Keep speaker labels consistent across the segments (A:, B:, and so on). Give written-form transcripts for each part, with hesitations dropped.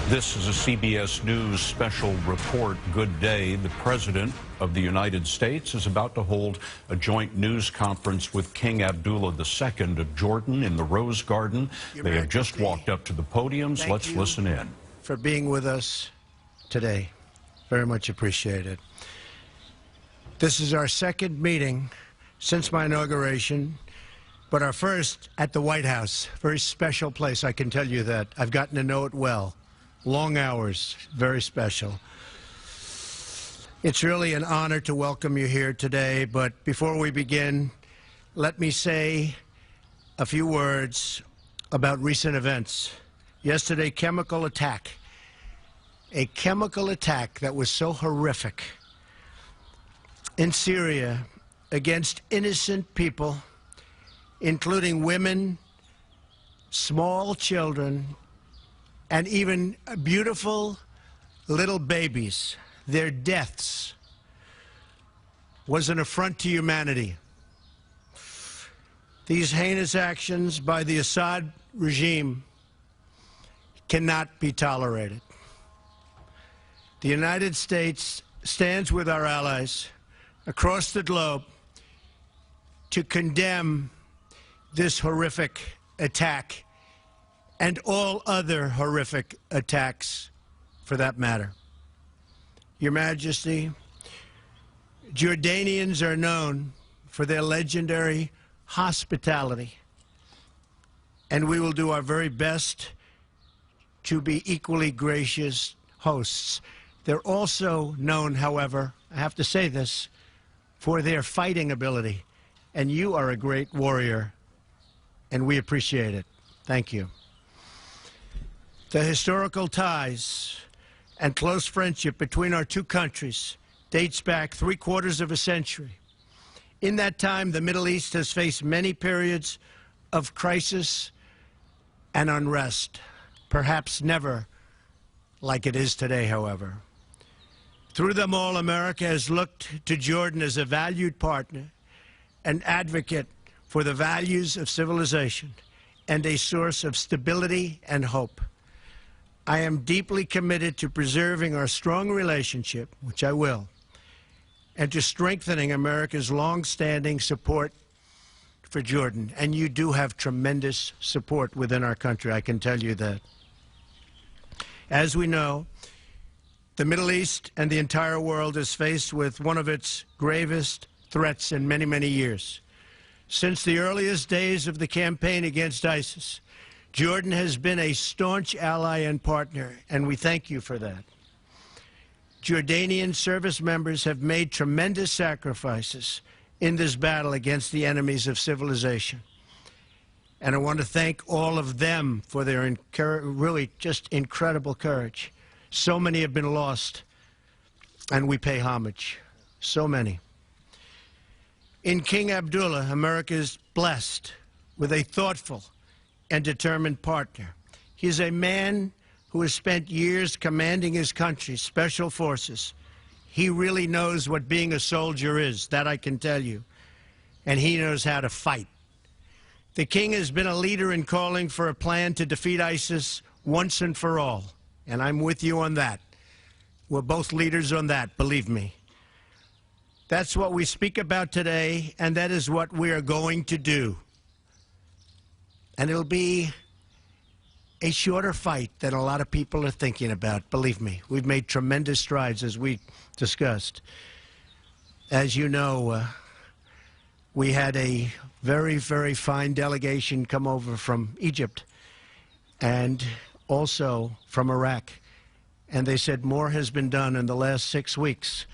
A: This is a CBS News special report. Good day. The President of the United States is about to hold a joint news conference with King Abdullah II of Jordan in the Rose Garden. They have just walked up to the podiums. Let's listen in.
B: For being with us today. Very much appreciated. This is our second meeting since my inauguration, but our first at the White House. Very special place, I can tell you that. I've gotten to know it well. Long hours, very special. It's really an honor to welcome you here today, but before we begin, let me say a few words about recent events. Yesterday, chemical attack. A chemical attack that was so horrific in Syria against innocent people, including women, small children, and even beautiful little babies. Their deaths was an affront to humanity. These heinous actions by the Assad regime cannot be tolerated. The United States stands with our allies across the globe to condemn this horrific attack and all other horrific attacks for that matter. Your Majesty, Jordanians are known for their legendary hospitality, and we will do our very best to be equally gracious hosts. They're also known, however, I have to say this, for their fighting ability, and you are a great warrior, and we appreciate it. Thank you. The historical ties and close friendship between our two countries dates back 3/4 of a century. In that time, the Middle East has faced many periods of crisis and unrest, perhaps never like it is today, however. Through them all, America has looked to Jordan as a valued partner, an advocate for the values of civilization, and a source of stability and hope. I am deeply committed to preserving our strong relationship, which I will, and to strengthening America's long-standing support for Jordan. And you do have tremendous support within our country, I can tell you that. As we know, the Middle East and the entire world is faced with one of its gravest threats in many, many years. Since the earliest days of the campaign against ISIS, Jordan has been a staunch ally and partner, and we thank you for that. Jordanian service members have made tremendous sacrifices in this battle against the enemies of civilization. And I want to thank all of them for their really just incredible courage. So many have been lost, and we pay homage. So many. In King Abdullah, America is blessed with a thoughtful and determined partner. He is a man who has spent years commanding his country's special forces. He really knows what being a soldier is, that I can tell you. And he knows how to fight. The king has been a leader in calling for a plan to defeat ISIS once and for all. And I'm with you on that. We're both leaders on that, believe me. That's what we speak about today, and that is what we are going to do. And it'll be a shorter fight than a lot of people are thinking about. Believe me, we've made tremendous strides, as we discussed. As you know, we had a very, very fine delegation come over from Egypt and also from Iraq. And they said more has been done in the last 6 weeks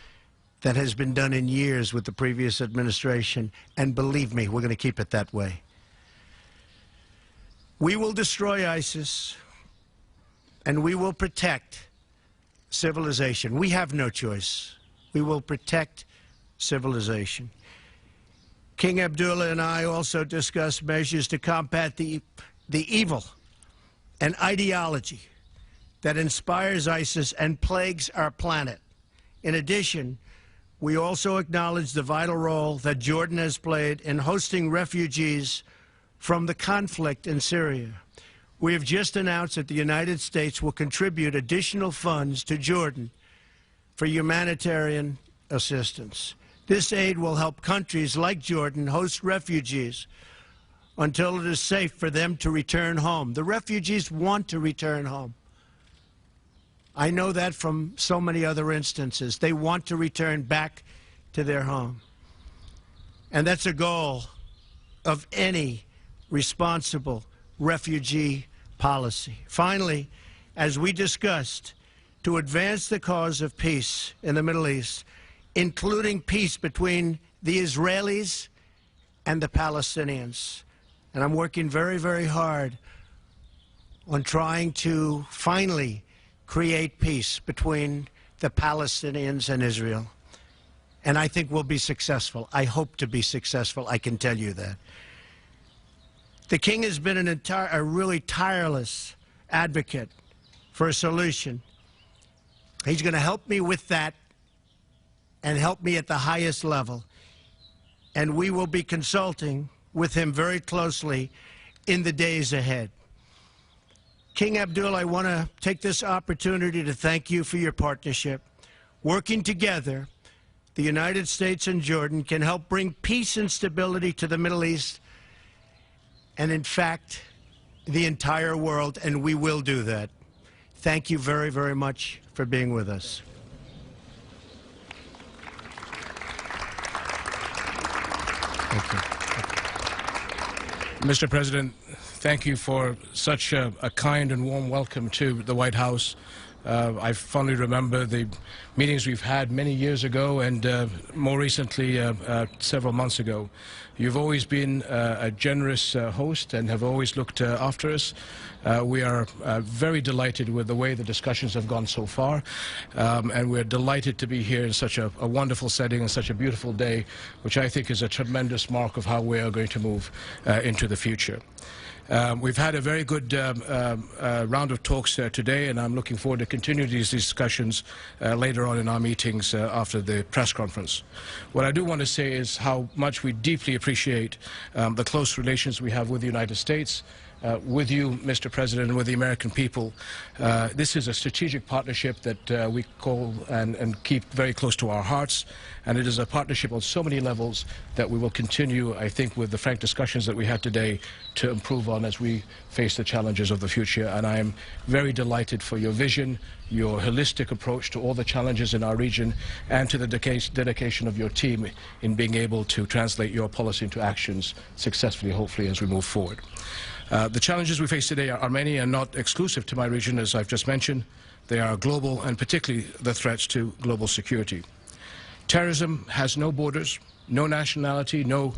B: than has been done in years with the previous administration. And believe me, we're going to keep it that way. We will destroy ISIS, and we will protect civilization. We have no choice. We will protect civilization. King Abdullah and I also discussed measures to combat the evil and ideology that inspires ISIS and plagues our planet. In addition, we also acknowledge the vital role that Jordan has played in hosting refugees from the conflict in Syria. We have just announced that the United States will contribute additional funds to Jordan for humanitarian assistance. This aid will help countries like Jordan host refugees until it is safe for them to return home. The refugees want to return home. I know that from so many other instances. They want to return back to their home. And that's a goal of any responsible refugee policy. Finally, as we discussed, to advance the cause of peace in the Middle East, including peace between the Israelis and the Palestinians. And I'm working very, very hard on trying to finally create peace between the Palestinians and Israel. And I think we'll be successful. I hope to be successful, I can tell you that. The King has been a really tireless advocate for a solution. He's going to help me with that and help me at the highest level. And we will be consulting with him very closely in the days ahead. King Abdullah, I want to take this opportunity to thank you for your partnership. Working together, the United States and Jordan can help bring peace and stability to the Middle East and, in fact, the entire world, and we will do that. Thank you very, very much for being with us. Thank you.
C: Mr. President, thank you for such a kind and warm welcome to the White House. I fondly remember the meetings we've had many years ago and more recently several months ago. You've always been a generous host and have always looked after us. We are very delighted with the way the discussions have gone so far, and we're delighted to be here in such a wonderful setting and such a beautiful day, which I think is a tremendous mark of how we are going to move into the future. We've had a very good round of talks today, and I'm looking forward to continuing these discussions later on in our meetings after the press conference. What I do want to say is how much we deeply appreciate the close relations we have with the United States, with you, Mr. President, and with the American people. This is a strategic partnership that we call and keep very close to our hearts, and it is a partnership on so many levels that we will continue, I think, with the frank discussions that we had today to improve on as we face the challenges of the future. And I am very delighted for your vision, your holistic approach to all the challenges in our region, and to the dedication of your team in being able to translate your policy into actions successfully, hopefully, as we move forward. The challenges we face today are many and not exclusive to my region, as I've just mentioned. They are global, and particularly the threats to global security. Terrorism has no borders, no nationality, no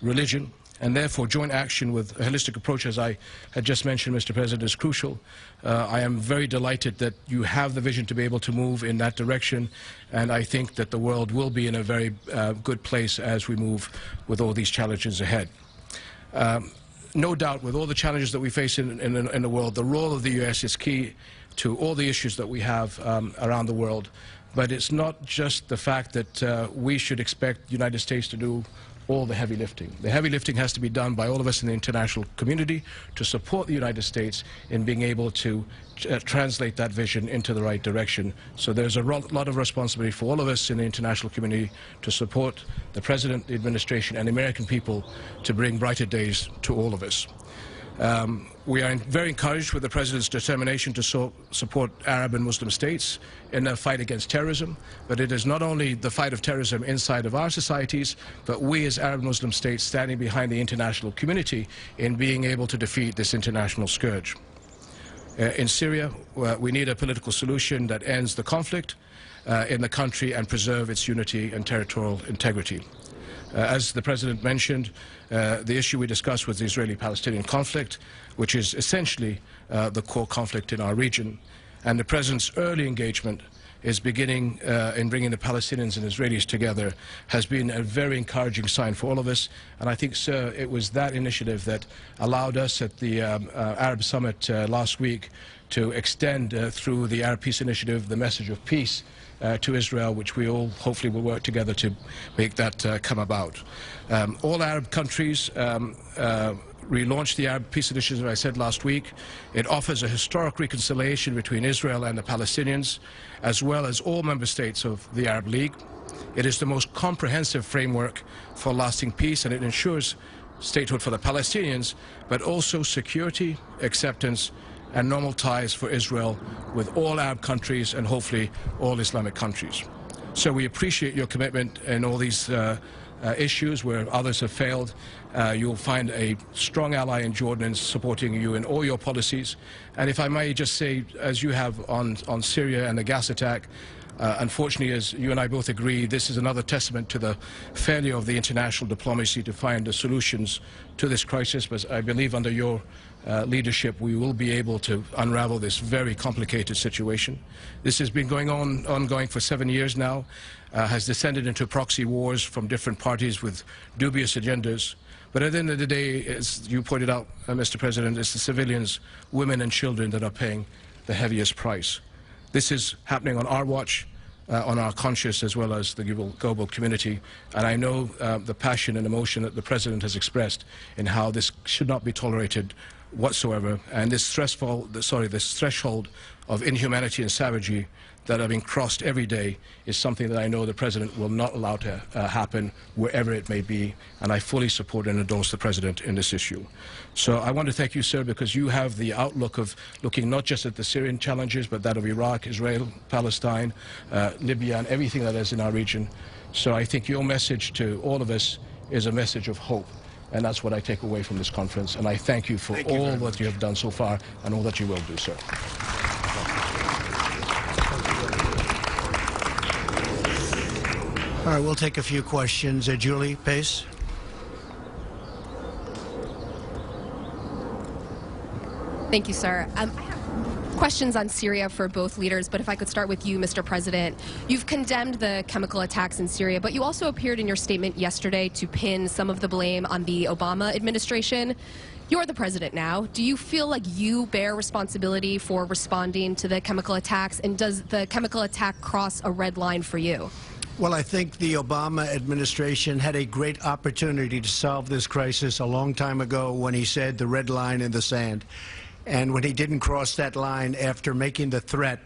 C: religion, and therefore joint action with a holistic approach, as I had just mentioned, Mr. President, is crucial. I am very delighted that you have the vision to be able to move in that direction, and I think that the world will be in a very good place as we move with all these challenges ahead. No doubt, with all the challenges that we face in the world, the role of the U.S. is key to all the issues that we have around the world. But it's not just the fact that we should expect the United States to do all the heavy lifting. The heavy lifting has to be done by all of us in the international community to support the United States in being able to translate that vision into the right direction. So there's a lot of responsibility for all of us in the international community to support the President, the administration, and the American people to bring brighter days to all of us. We are very encouraged with the President's determination to support Arab and Muslim states in their fight against terrorism. But it is not only the fight of terrorism inside of our societies, but we as Arab Muslim states standing behind the international community in being able to defeat this international scourge. In Syria, we need a political solution that ends the conflict in the country and preserve its unity and territorial integrity. As the President mentioned, the issue we discussed was the Israeli-Palestinian conflict, which is essentially the core conflict in our region. And the President's early engagement is beginning in bringing the Palestinians and Israelis together has been a very encouraging sign for all of us. And I think, sir, it was that initiative that allowed us at the Arab Summit last week to extend through the Arab Peace Initiative the message of peace to Israel, which we all hopefully will work together to make that come about. All Arab countries relaunched the Arab Peace Initiative, as I said last week. It offers a historic reconciliation between Israel and the Palestinians, as well as all member states of the Arab League. It is the most comprehensive framework for lasting peace, and it ensures statehood for the Palestinians, but also security, acceptance, and normal ties for Israel with all Arab countries and hopefully all Islamic countries. So we appreciate your commitment in all these issues where others have failed. You'll find a strong ally in Jordan in supporting you in all your policies. And if I may just say, as you have on Syria and the gas attack, unfortunately, as you and I both agree, this is another testament to the failure of the international diplomacy to find the solutions to this crisis. But I believe under your leadership, we will be able to unravel this very complicated situation. This has been ongoing for 7 years now, has descended into proxy wars from different parties with dubious agendas. But at the end of the day, as you pointed out, Mr. President, it's the civilians, women and children that are paying the heaviest price. This is happening on our watch, on our conscience, as well as the global community. And I know the passion and emotion that the President has expressed in how this should not be tolerated whatsoever. And this threshold of inhumanity and savagery that are being crossed every day is something that I know the President will not allow to happen wherever it may be, and I fully support and endorse the President in this issue. So I want to thank you, sir, because you have the outlook of looking not just at the Syrian challenges, but that of Iraq, Israel, Palestine, Libya, and everything that is in our region. So I think your message to all of us is a message of hope. And that's what I take away from this conference. And I thank you for all that you have done so far and all that you will do, sir.
B: All right, we'll take a few questions. Julie Pace.
D: Thank you, sir. I have questions on Syria for both leaders, but if I could start with you, Mr. President. You've condemned the chemical attacks in Syria, but you also appeared in your statement yesterday to pin some of the blame on the Obama administration. You're the president now. Do you feel like you bear responsibility for responding to the chemical attacks, and does the chemical attack cross a red line for you?
B: Well, I think the Obama administration had a great opportunity to solve this crisis a long time ago when he said the red line in the sand. And when he didn't cross that line after making the threat,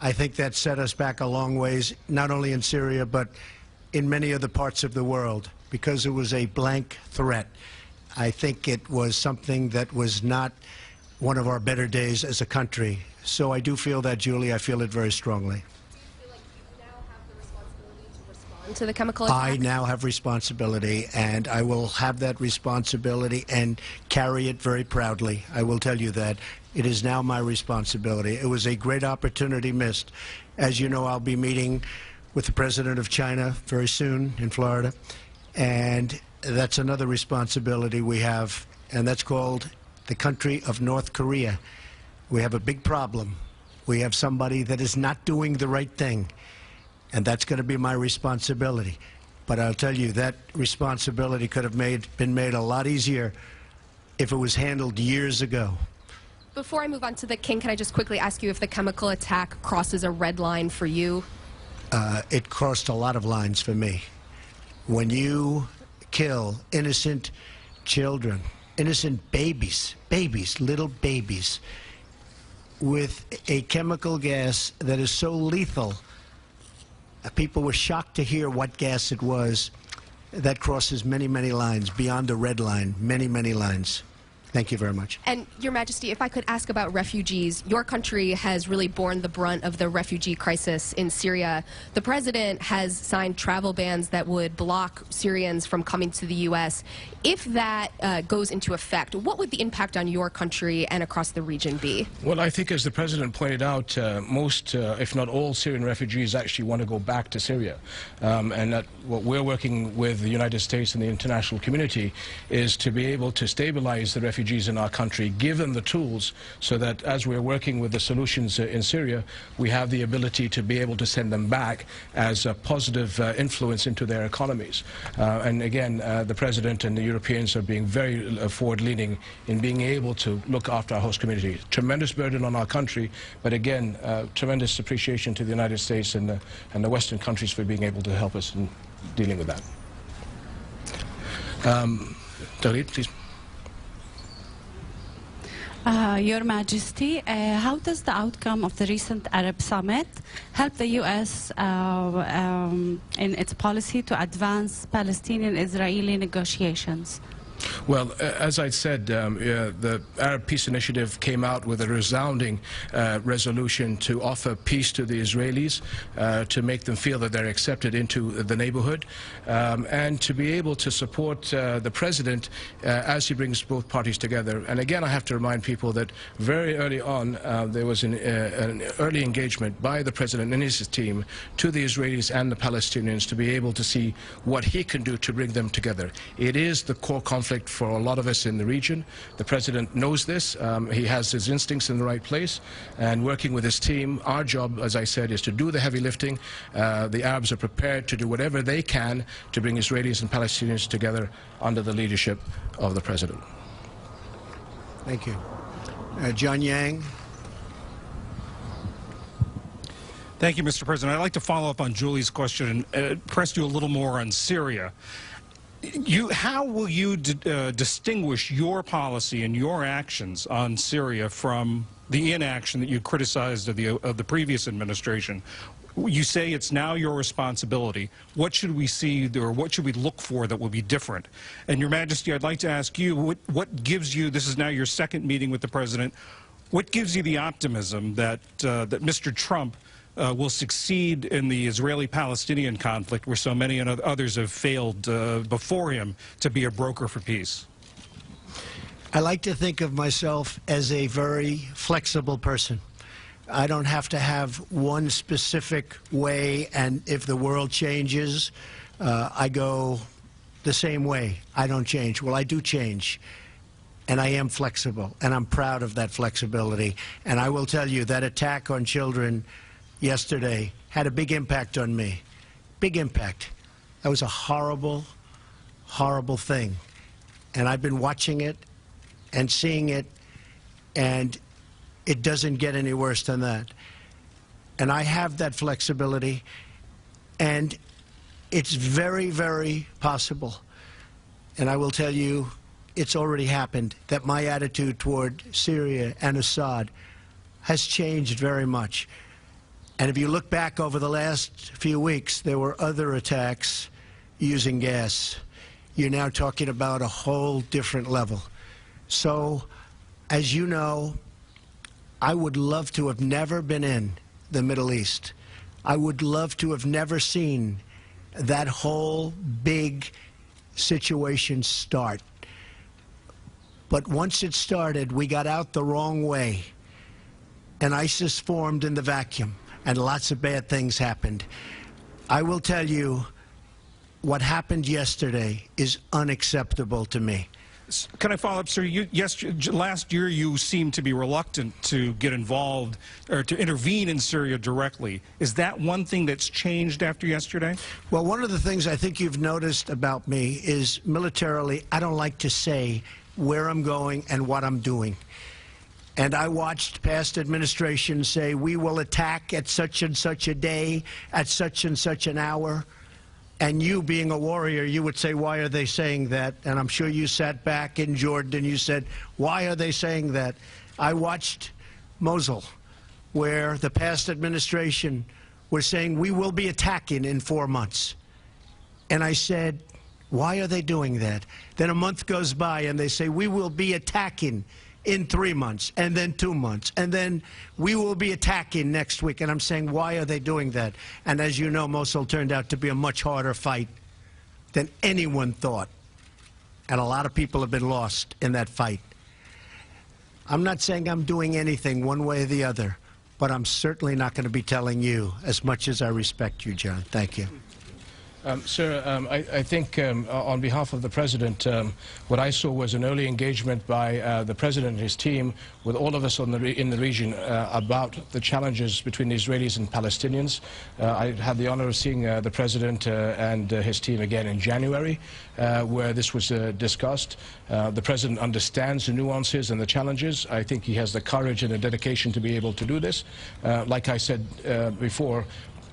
B: I think that set us back a long ways, not only in Syria, but in many other parts of the world, because it was a blank threat. I think it was something that was not one of our better days as a country. So I do feel that, Julie. I feel it very strongly.
D: To the chemical attack?
B: I now have responsibility, and I will have that responsibility and carry it very proudly. I will tell you that. It is now my responsibility. It was a great opportunity missed. As you know, I'll be meeting with the President of China very soon in Florida, and that's another responsibility we have, and that's called the country of North Korea. We have a big problem. We have somebody that is not doing the right thing. And that's going to be my responsibility. But I'll tell you, that responsibility could have been made a lot easier if it was handled years ago.
D: Before I move on to the king, can I just quickly ask you if the chemical attack crosses a red line for you?
B: It crossed a lot of lines for me. When you kill innocent children, innocent babies, little babies, with a chemical gas that is so lethal, people were shocked to hear what gas it was. That crosses many, many lines, beyond the red line, many, many lines. Thank you very much.
D: And, Your Majesty, if I could ask about refugees, your country has really borne the brunt of the refugee crisis in Syria. The President has signed travel bans that would block Syrians from coming to the U.S. If that goes into effect, what would the impact on your country and across the region be?
C: Well, I think, as the President pointed out, most, if not all, Syrian refugees actually want to go back to Syria. And that what we're working with the United States and the international community is to be able to stabilize the refugee refugees in our country, give them the tools so that as we're working with the solutions in Syria, we have the ability to be able to send them back as a positive influence into their economies. And again, the President and the Europeans are being very forward-leaning in being able to look after our host community. Tremendous burden on our country, but again, tremendous appreciation to the United States and the Western countries for being able to help us in dealing with that. Dalit, please.
E: Your Majesty, how does the outcome of the recent Arab summit help the U.S. In its policy to advance Palestinian-Israeli negotiations?
C: Well, as I said, the Arab Peace Initiative came out with a resounding resolution to offer peace to the Israelis, to make them feel that they're accepted into the neighborhood, and to be able to support the President as he brings both parties together. And again, I have to remind people that very early on, there was an early engagement by the President and his team to the Israelis and the Palestinians to be able to see what he can do to bring them together. It is the core conflict for a lot of us in the region. The President knows this. He has his instincts in the right place, and working with his team, our job, as I said, is to do the heavy lifting. The Arabs are prepared to do whatever they can to bring Israelis and Palestinians together under the leadership of the President.
B: Thank you. John Yang.
F: Thank you, Mr. President. I'd like to follow up on Julie's question and press you a little more on Syria. How will you distinguish your policy and your actions on Syria from the inaction that you criticized of the previous administration? You say it's now your responsibility. What should we see, or what should we look for that will be different? And Your Majesty, I'd like to ask you, what gives you, this is now your second meeting with the President, what gives you the optimism that Mr. Trump will succeed in the Israeli-Palestinian conflict, where so many others have failed before him, to be a broker for peace?
B: I like to think of myself as a very flexible person. I don't have to have one specific way, and if the world changes, I go the same way. I don't change. Well, I do change, and I am flexible, and I'm proud of that flexibility. And I will tell you that attack on children yesterday had a big impact on me. Big impact. That was a horrible, horrible thing. And I've been watching it and seeing it, and it doesn't get any worse than that. And I have that flexibility, and it's very, very possible, and I will tell you, it's already happened, that my attitude toward Syria and Assad has changed very much. And if you look back over the last few weeks, there were other attacks using gas. You're now talking about a whole different level. So, as you know, I would love to have never been in the Middle East. I would love to have never seen that whole big situation start. But once it started, we got out the wrong way, and ISIS formed in the vacuum, and lots of bad things happened. I will tell you, what happened yesterday is unacceptable to me.
F: Can I follow up, sir? Last year you seemed to be reluctant to get involved or to intervene in Syria directly. Is that one thing that's changed after yesterday?
B: Well, one of the things I think you've noticed about me is militarily, I don't like to say where I'm going and what I'm doing. And I watched past administrations say, we will attack at such and such a day, at such and such an hour. And you, being a warrior, you would say, why are they saying that? And I'm sure you sat back in Jordan and you said, why are they saying that? I watched Mosul, where the past administration was saying, we will be attacking in 4 months. And I said, why are they doing that? Then a month goes by and they say, we will be attacking in 3 months, and then 2 months, and then we will be attacking next week. And I'm saying, why are they doing that? And as you know, Mosul turned out to be a much harder fight than anyone thought. And a lot of people have been lost in that fight. I'm not saying I'm doing anything one way or the other, but I'm certainly not going to be telling you, as much as I respect you, John. Thank you.
C: Sir, I think on behalf of the President, what I saw was an early engagement by the President and his team with all of us in the region about the challenges between the Israelis and Palestinians. I had the honor of seeing the President and his team again in January, where this was discussed. The President understands the nuances and the challenges. I think he has the courage and the dedication to be able to do this. Like I said before,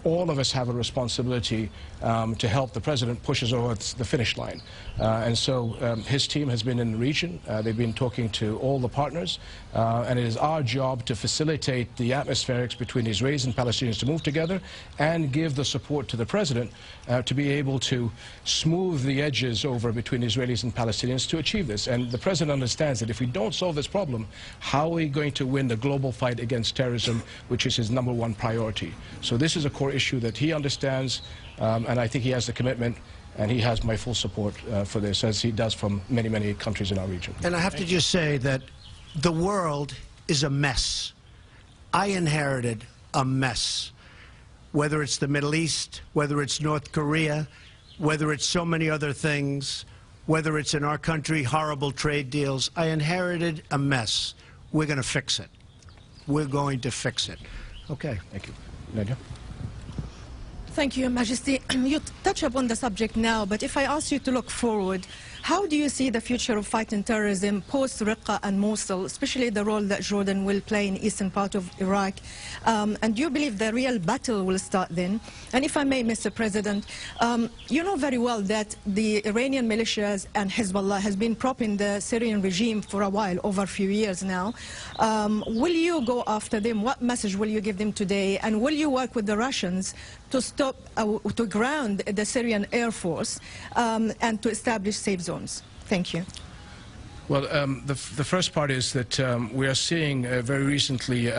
C: all of us have a responsibility to help the President push us over the finish line. And so his team has been in the region. They've been talking to all the partners. And it is our job to facilitate the atmospherics between Israelis and Palestinians to move together and give the support to the President to be able to smooth the edges over between Israelis and Palestinians to achieve this. And the President understands that if we don't solve this problem, how are we going to win the global fight against terrorism, which is his #1 priority? So this is a core issue that he understands, and I think he has the commitment, and he has my full support for this, as he does from many, many countries in our region.
B: And I have to just say that the world is a mess. I inherited a mess. Whether it's the Middle East, whether it's North Korea, whether it's so many other things, whether it's in our country, horrible trade deals, I inherited a mess. We're going to fix it. We're going to fix it. Okay.
C: Thank you. Nadia?
G: Thank you, Your Majesty. You touch upon the subject now, but if I ask you to look forward, how do you see the future of fighting terrorism post-Raqqa and Mosul, especially the role that Jordan will play in the eastern part of Iraq? And do you believe the real battle will start then? And if I may, Mr. President, you know very well that the Iranian militias and Hezbollah has been propping the Syrian regime for a while, over a few years now. Will you go after them? What message will you give them today? And will you work with the Russians to stop, to ground the Syrian Air Force and to establish safe zones? Thank you.
C: Well, the first part is that we are seeing very recently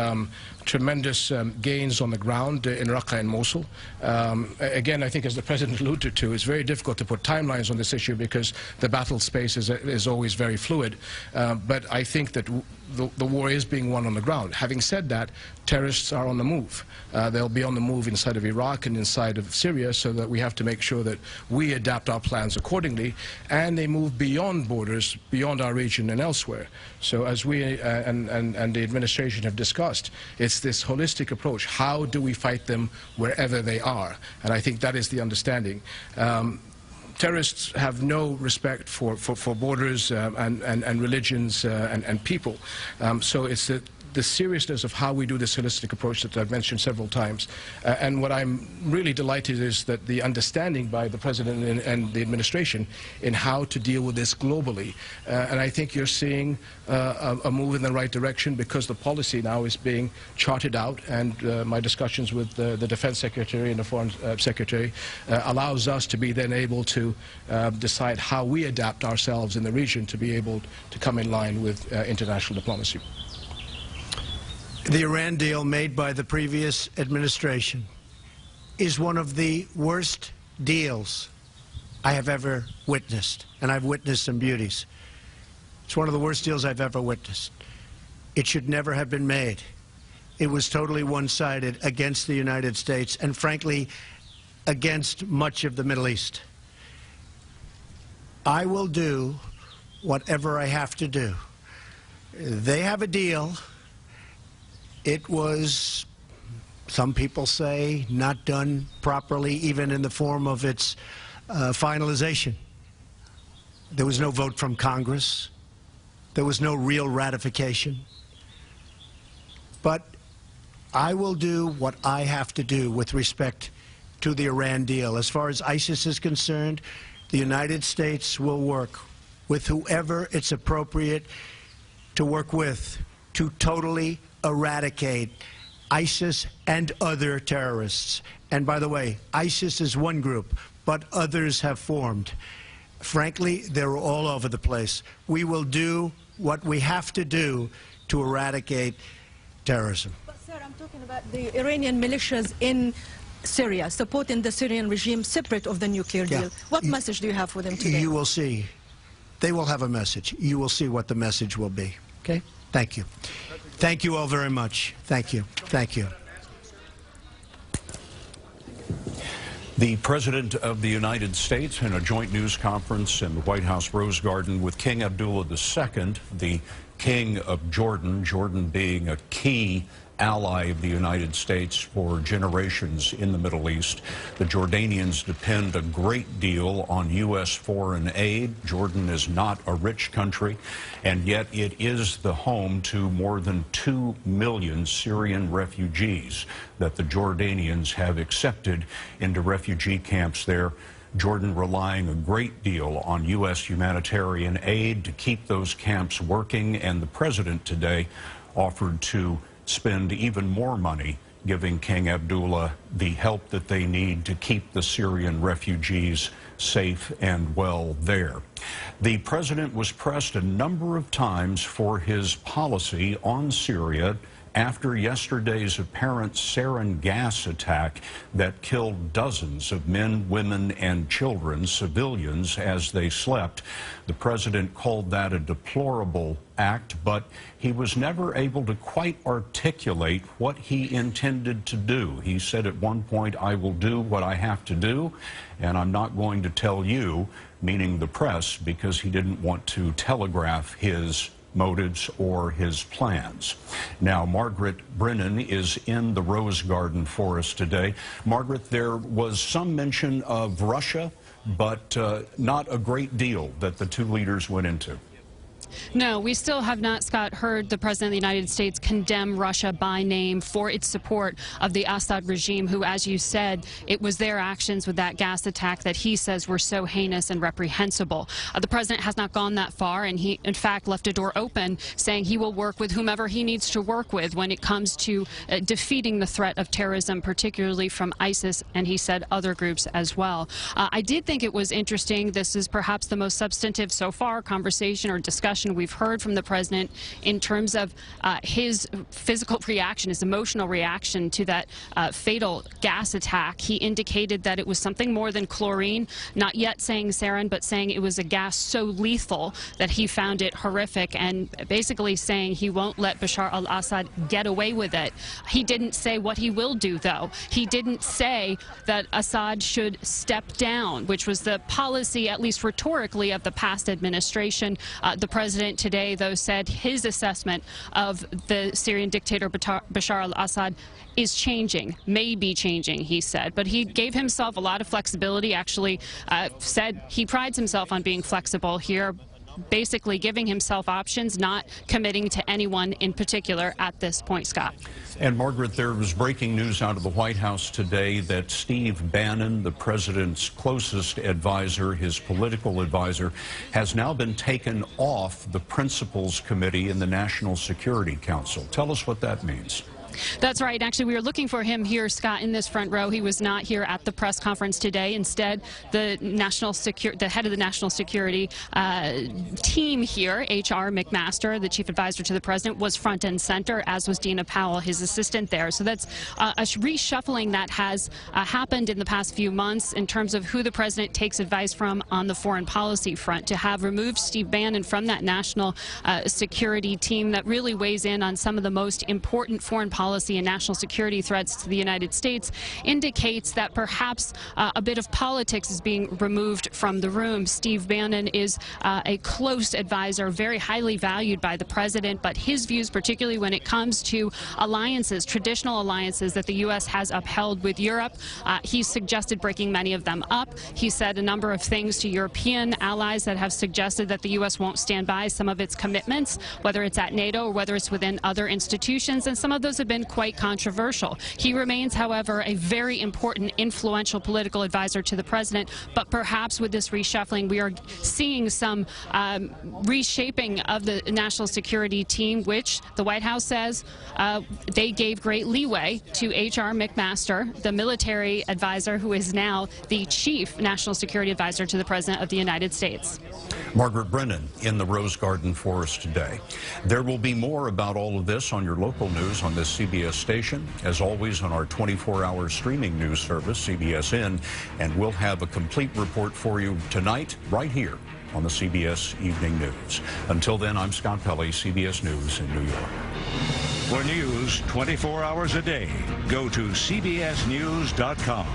C: tremendous gains on the ground in Raqqa and Mosul. Again, I think as the President alluded to, it's very difficult to put timelines on this issue because the battle space is always very fluid. But I think that the war is being won on the ground. Having said that, terrorists are on the move. They'll be on the move inside of Iraq and inside of Syria, so that we have to make sure that we adapt our plans accordingly, and they move beyond borders, beyond our region and elsewhere. So as we and the administration have discussed, it's this holistic approach. How do we fight them wherever they are? And I think that is the understanding. Terrorists have no respect for borders and religions and people. So it's the seriousness of how we do this holistic approach that I've mentioned several times. And what I'm really delighted is that the understanding by the President and the administration in how to deal with this globally. And I think you're seeing a move in the right direction because the policy now is being charted out, and my discussions with the Defense Secretary and the Foreign Secretary allows us to be then able to decide how we adapt ourselves in the region to be able to come in line with international diplomacy.
B: The Iran deal made by the previous administration is one of the worst deals I have ever witnessed, and I've witnessed some beauties. It's one of the worst deals I've ever witnessed. It should never have been made. It was totally one-sided against the United States and, frankly, against much of the Middle East. I will do whatever I have to do. They have a deal. It was, some people say, not done properly, even in the form of its finalization. There was no vote from Congress. There was no real ratification. But I will do what I have to do with respect to the Iran deal. As far as ISIS is concerned, the United States will work with whoever it's appropriate to work with to totally eradicate ISIS and other terrorists. And by the way, ISIS is one group, but others have formed. Frankly, they're all over the place. We will do what we have to do to eradicate terrorism.
G: But, sir, I'm talking about the Iranian militias in Syria, supporting the Syrian regime separate of the nuclear deal. What message do you have for them today?
B: You will see. They will have a message. You will see what the message will be. Okay? Thank you. Thank you all very much. Thank you. Thank you.
A: The President of the United States in a joint news conference in the White House Rose Garden with King Abdullah II, the King of Jordan, Jordan being a key ally of the United States for generations in the Middle East. The Jordanians depend a great deal on U.S. foreign aid. Jordan is not a rich country, and yet it is the home to more than 2 million Syrian refugees that the Jordanians have accepted into refugee camps there. Jordan relying a great deal on U.S. humanitarian aid to keep those camps working, and the president today offered to spend even more money giving King Abdullah the help that they need to keep the Syrian refugees safe and well there. The president was pressed a number of times for his policy on Syria after yesterday's apparent sarin gas attack that killed dozens of men, women, and children, civilians, as they slept. The president called that a deplorable act, but he was never able to quite articulate what he intended to do. He said at one point, "I will do what I have to do, and I'm not going to tell you," meaning the press, because he didn't want to telegraph his motives or his plans. Now, Margaret Brennan is in the Rose Garden for us today. Margaret, there was some mention of Russia, but not a great deal that the two leaders went into.
H: No, we still have not, Scott, heard the President of the United States condemn Russia by name for its support of the Assad regime, who, as you said, it was their actions with that gas attack that he says were so heinous and reprehensible. The President has not gone that far, and he, in fact, left a door open, saying he will work with whomever he needs to work with when it comes to defeating the threat of terrorism, particularly from ISIS, and he said other groups as well. I did think it was interesting. This is perhaps the most substantive so far conversation or discussion we've heard from the president in terms of his physical reaction, his emotional reaction to that fatal gas attack. He indicated that it was something more than chlorine, not yet saying sarin, but saying it was a gas so lethal that he found it horrific, and basically saying he won't let Bashar al-Assad get away with it. He didn't say what he will do, though. He didn't say that Assad should step down, which was the policy, at least rhetorically, of the past administration. The president today, though, said his assessment of the Syrian dictator Bashar al-Assad is changing, may be changing, he said. But he gave himself a lot of flexibility, actually said he prides himself on being flexible here, basically giving himself options, not committing to anyone in particular at this point, Scott.
A: And Margaret, there was breaking news out of the White House today that Steve Bannon, the president's closest advisor, his political advisor, has now been taken off the Principals Committee in the National Security Council. Tell us what that means.
H: That's right. Actually, we were looking for him here, Scott, in this front row. He was not here at the press conference today. Instead, the head of the national security team here, H.R. McMaster, the chief advisor to the president, was front and center, as was Dina Powell, his assistant there. So that's a reshuffling that has happened in the past few months in terms of who the president takes advice from on the foreign policy front. To have removed Steve Bannon from that national security team that really weighs in on some of the most important foreign policy and national security threats to the United States indicates that perhaps a bit of politics is being removed from the room. Steve Bannon is a close advisor, very highly valued by the president, but his views, particularly when it comes to alliances, traditional alliances that the U.S. has upheld with Europe, he's suggested breaking many of them up. He said a number of things to European allies that have suggested that the U.S. won't stand by some of its commitments, whether it's at NATO or whether it's within other institutions, and some of those have been quite controversial. He remains, however, a very important, influential political advisor to the president, but perhaps with this reshuffling, we are seeing some reshaping of the national security team, which the White House says they gave great leeway to H.R. McMaster, the military advisor who is now the chief national security advisor to the president of the United States.
A: Margaret Brennan in the Rose Garden for us today. There will be more about all of this on your local news on this CBS station, as always on our 24-hour streaming news service, CBSN, and we'll have a complete report for you tonight right here on the CBS Evening News. Until then, I'm Scott Pelley, CBS News in New York.
I: For news 24 hours a day, go to CBSNews.com.